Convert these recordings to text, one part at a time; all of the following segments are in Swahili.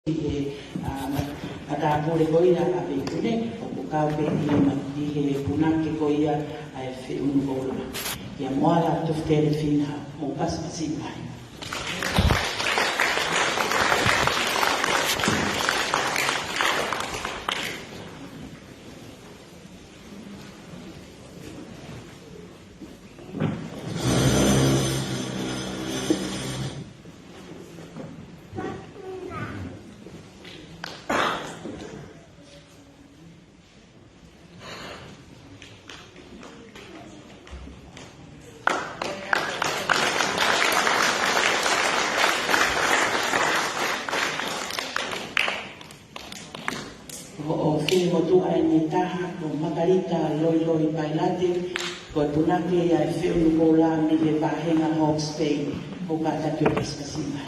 Ada pole koia ave tune o ka pe i he punake koia ai fe un bola ya moala toftere fina o pas pasina. O fili motu ai ni taha o Margarita loi bailate ko punake ia e feu no bola mi le bahenga Hawke's Bay o kata ke pescasina.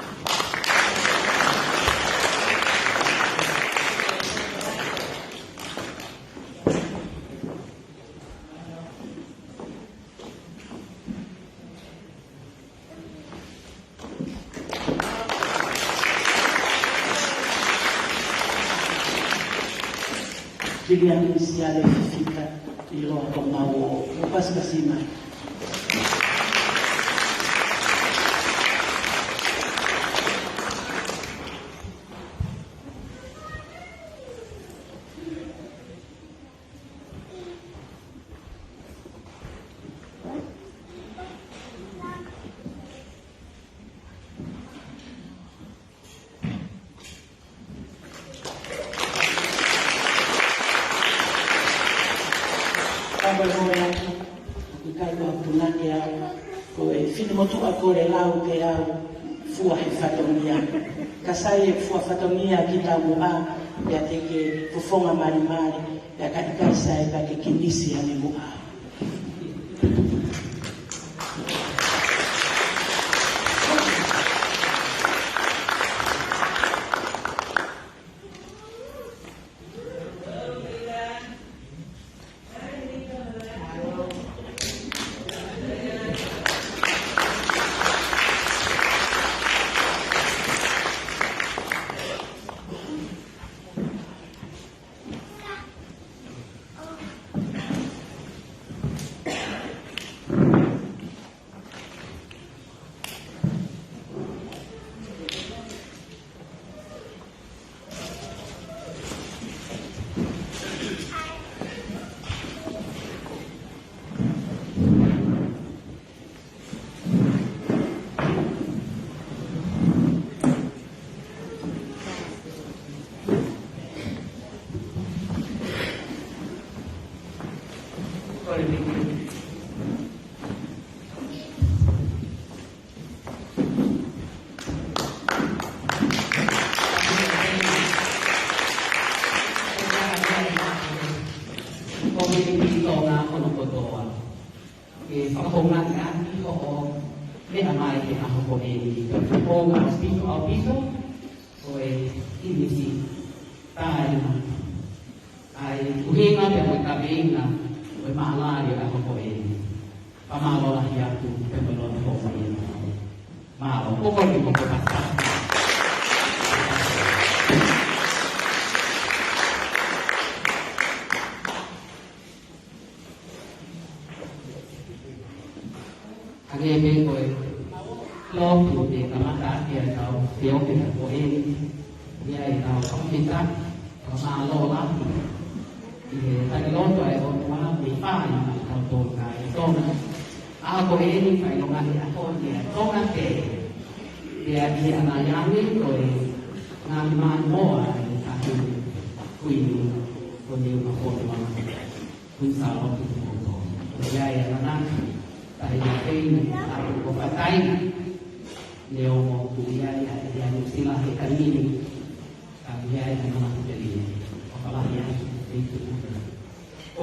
Kilian inisiale fifika ilo kama o pascasina. Bermoya, ikai ko punake au, ko e fili motu ako le lau ke au fua he fatonia. Kasai e fua fatonia kita mua, ya teke fufonga mari, ya katika sai pa ke kindisi ane mua.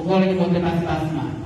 Ogole Monte Pasma.